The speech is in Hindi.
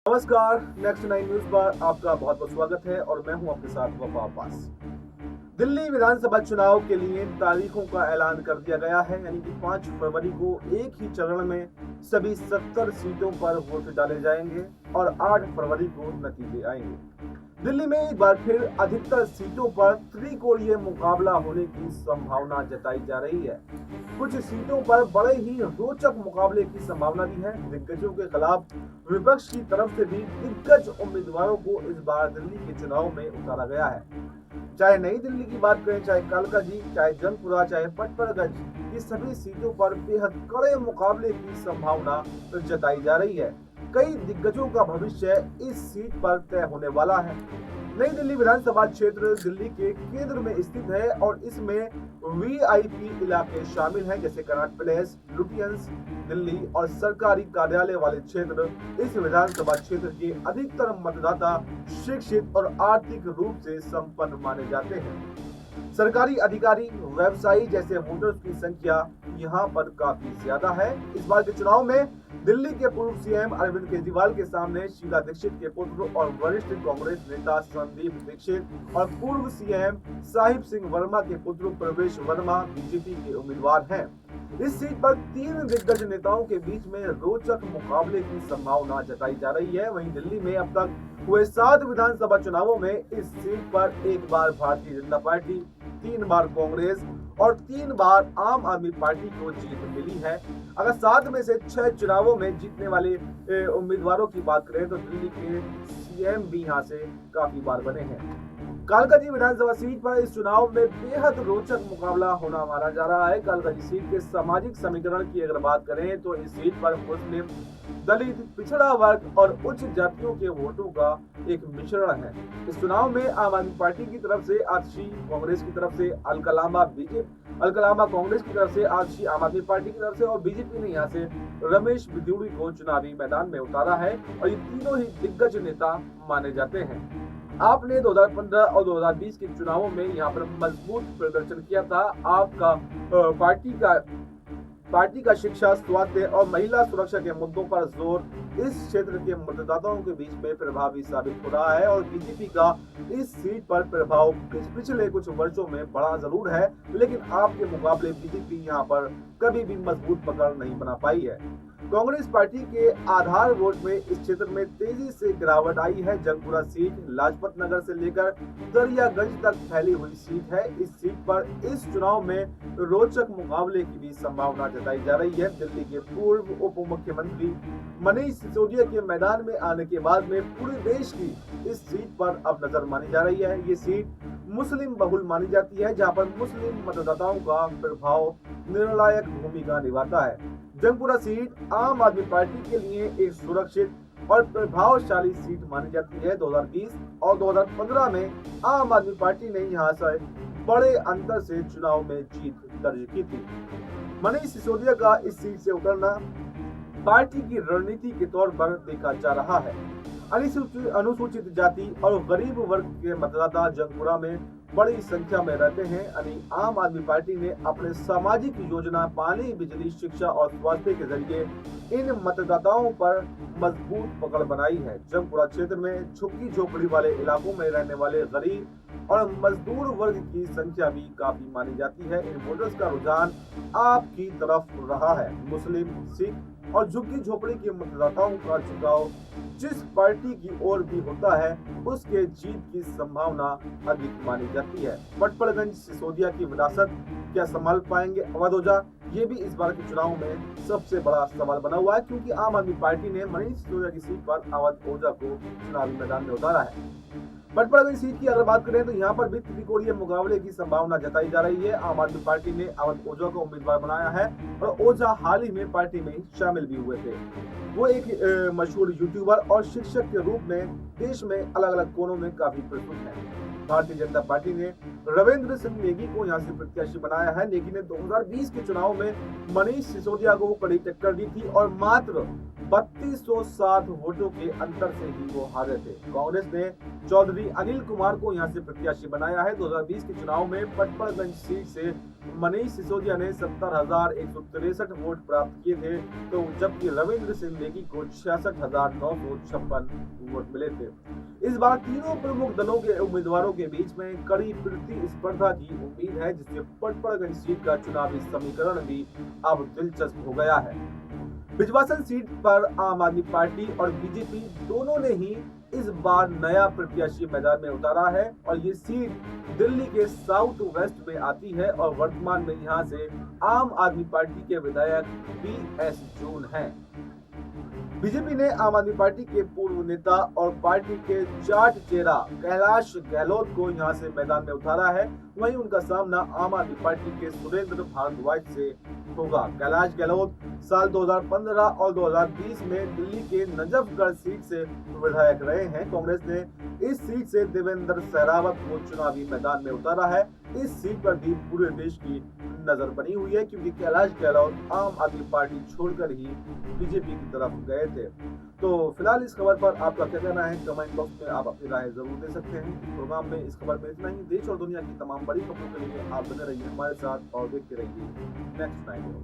नमस्कार। नेक्स्ट 9 न्यूज पर आपका बहुत बहुत स्वागत है और मैं हूं आपके साथ वफा अब्बास। दिल्ली विधानसभा चुनाव के लिए तारीखों का ऐलान कर दिया गया है, यानी कि 5 फरवरी को एक ही चरण में सभी 70 सीटों पर वोट डाले जाएंगे और 8 फरवरी को नतीजे आएंगे। दिल्ली में एक बार फिर अधिकतर सीटों पर त्रिकोणीय मुकाबला होने की संभावना जताई जा रही है। कुछ सीटों पर बड़े ही रोचक मुकाबले की संभावना भी है। दिग्गजों के खिलाफ विपक्ष की तरफ से भी दिग्गज उम्मीदवारों को इस बार दिल्ली के चुनाव में उतारा गया है। चाहे नई दिल्ली की बात करें, चाहे कालकाजी, चाहे जंगपुरा, चाहे पटपरगंज, ये सभी सीटों पर बेहद कड़े मुकाबले की संभावना जताई जा रही है। कई दिग्गजों का भविष्य इस सीट पर तय होने वाला है। नई दिल्ली विधानसभा क्षेत्र दिल्ली के केंद्र में स्थित है और इसमें वीआईपी इलाके शामिल हैं, जैसे कनॉट प्लेस, लुटियंस दिल्ली और सरकारी कार्यालय वाले क्षेत्र। इस विधानसभा क्षेत्र के अधिकतर मतदाता शिक्षित और आर्थिक रूप से संपन्न माने जाते हैं। सरकारी अधिकारी, व्यवसायी जैसे वोटर्स की संख्या यहाँ पर काफी ज्यादा है। इस बार के चुनाव में दिल्ली के पूर्व सीएम अरविंद केजरीवाल के सामने शीला दीक्षित के पुत्र और वरिष्ठ कांग्रेस नेता संदीप दीक्षित और पूर्व सीएम साहिब सिंह वर्मा के पुत्र प्रवेश वर्मा बीजेपी के उम्मीदवार हैं। इस सीट पर 3 दिग्गज नेताओं के बीच में रोचक मुकाबले की संभावना जताई जा रही है। वहीं दिल्ली में अब तक हुए 7 विधानसभा चुनावों में इस सीट पर एक बार भारतीय जनता पार्टी, 3 बार कांग्रेस और 3 बार आम आदमी पार्टी को जीत मिली है। अगर 7 में से 6 चुनावों में जीतने वाले उम्मीदवारों की बात करें तो दिल्ली के सीएम भी यहाँ से काफी बार बने हैं। कालकाजी विधानसभा सीट पर इस चुनाव में बेहद रोचक मुकाबला होना माना जा रहा है। कालकाजी सीट के सामाजिक समीकरण की अगर बात करें तो इस सीट पर मुस्लिम, दलित, पिछड़ा वर्ग और उच्च जातियों के वोटों का एक मिश्रण है। इस चुनाव में आम आदमी पार्टी की तरफ से आतिशी, कांग्रेस की तरफ से अलकलामा कांग्रेस की तरफ से आतिशी आम आदमी पार्टी की तरफ से और बीजेपी ने यहाँ से रमेश बिधूड़ी को चुनावी मैदान में उतारा है और ये तीनों ही दिग्गज नेता माने जाते हैं। आपने 2015 और 2020 के चुनावों में यहाँ पर मजबूत प्रदर्शन किया था। आपका पार्टी का शिक्षा, स्वास्थ्य और महिला सुरक्षा के मुद्दों पर जोर इस क्षेत्र के मतदाताओं के बीच में प्रभावी साबित हो रहा है और बीजेपी का इस सीट पर प्रभाव पिछले कुछ वर्षों में बढ़ा जरूर है, लेकिन आपके मुकाबले बीजेपी यहाँ पर कभी भी मजबूत पकड़ नहीं बना पाई है। कांग्रेस पार्टी के आधार वोट में इस क्षेत्र में तेजी से गिरावट आई है। जंगपुरा सीट लाजपत नगर से लेकर दरियागंज तक फैली हुई सीट है। इस सीट पर इस चुनाव में रोचक मुकाबले की भी संभावना जताई जा रही है। दिल्ली के पूर्व उप मुख्यमंत्री मनीष सिसोदिया के मैदान में आने के बाद में पूरे देश की इस सीट पर अब नजर मानी जा रही है। ये सीट मुस्लिम बहुल मानी जाती है, जहां पर मुस्लिम मतदाताओं का प्रभाव निर्णायक भूमिका निभाता है। जंगपुरा सीट आम आदमी पार्टी के लिए एक सुरक्षित और प्रभावशाली सीट मानी जाती है। 2020 और 2015 में आम आदमी पार्टी ने यहाँ से बड़े अंतर से चुनाव में जीत दर्ज की थी। मनीष सिसोदिया का इस सीट से उतरना पार्टी की रणनीति के तौर पर देखा जा रहा है। अनुसूचित जाति और गरीब वर्ग के मतदाता जंगपुरा में बड़ी संख्या में रहते हैं। आम आदमी पार्टी ने अपने सामाजिक योजना, पानी, बिजली, शिक्षा और स्वास्थ्य के जरिए इन मतदाताओं पर मजबूत पकड़ बनाई है। जंगपुरा क्षेत्र में झुग्गी झोपड़ी वाले इलाकों में रहने वाले गरीब और मजदूर वर्ग की संख्या भी काफी मानी जाती है। इन वोटर्स का रुझान आपकी तरफ रहा है। मुस्लिम, सिख और झुग्गी झोपड़ी के मतदाताओं का झुकाव जिस पार्टी की ओर भी होता है उसके जीत की संभावना अधिक मानी जाती है। पटपड़गंज सिसोदिया की विरासत क्या संभाल पाएंगे अवध ओझा, ये भी इस बार के चुनाव में सबसे बड़ा सवाल बना हुआ है, क्योंकि आम आदमी पार्टी ने मनीष सिसोदिया की सीट पर अवध ओझा को चुनावी मैदान में उतारा है। पटपड़गंज सीट की अगर बात करें तो यहाँ पर भी त्रिकोणीय मुकाबले की संभावना जताई जा रही है। आम आदमी पार्टी ने अवध ओझा को उम्मीदवार बनाया है और ओझा हाल ही में पार्टी में शामिल भी हुए थे। वो एक मशहूर यूट्यूबर और शिक्षक के रूप में देश में अलग अलग कोनों में काफी प्रसिद्ध है। भारतीय जनता पार्टी ने रविंद्र सिंह नेगी को यहाँ से प्रत्याशी बनाया है, लेकिन 2020 के चुनाव में मनीष सिसोदिया को कड़ी टक्कर दी थी और मात्र 3207 वोटों के अंतर से ही वो हारे थे। कांग्रेस ने चौधरी अनिल कुमार को यहां से प्रत्याशी बनाया है। 2020 के चुनाव में पटपड़गंज सीट से मनीष सिसोदिया ने 70,163 वोट प्राप्त किए थे, तो जबकि रविंद्र सिंह नेगी को 66,956 वोट मिले थे। इस बार तीनों प्रमुख दलों के उम्मीदवारों के बीच में कड़ी प्रतिस्पर्धा की उम्मीद है, जिससे पटपड़गंज सीट का चुनावी समीकरण भी अब दिलचस्प हो गया है। बिजवासन सीट पर आम आदमी पार्टी और बीजेपी दोनों ने ही इस बार नया प्रत्याशी मैदान में उतारा है और ये सीट दिल्ली के साउथ वेस्ट में आती है और वर्तमान में यहां से आम आदमी पार्टी के विधायक BS जून हैं। बीजेपी ने आम आदमी पार्टी के पूर्व नेता और पार्टी के चार्ट चेहरा कैलाश गहलोत को यहां से मैदान में उतारा है। वहीं उनका सामना आम आदमी पार्टी के सुरेंद्र भारद्वाज से होगा। कैलाश गहलोत साल 2015 और 2020 में दिल्ली के नजफगढ़ सीट से विधायक रहे हैं। कांग्रेस ने इस सीट से देवेंद्र सहरावत को चुनावी मैदान में उतारा है। इस सीट पर भी पूरे देश की नजर बनी हुई है, क्योंकि कैलाश गहलोत आम आदमी पार्टी छोड़कर ही बीजेपी की तरफ गए थे। तो फिलहाल इस खबर पर आपका क्या कहना है, कमेंट बॉक्स में आप अपनी राय जरूर दे सकते हैं। प्रोग्राम में इस खबर में इतना ही। देश और दुनिया की तमाम बड़ी खबरों के लिए आप बने रहिए हमारे साथ और देखते रहिए नेक्स्ट नाइन।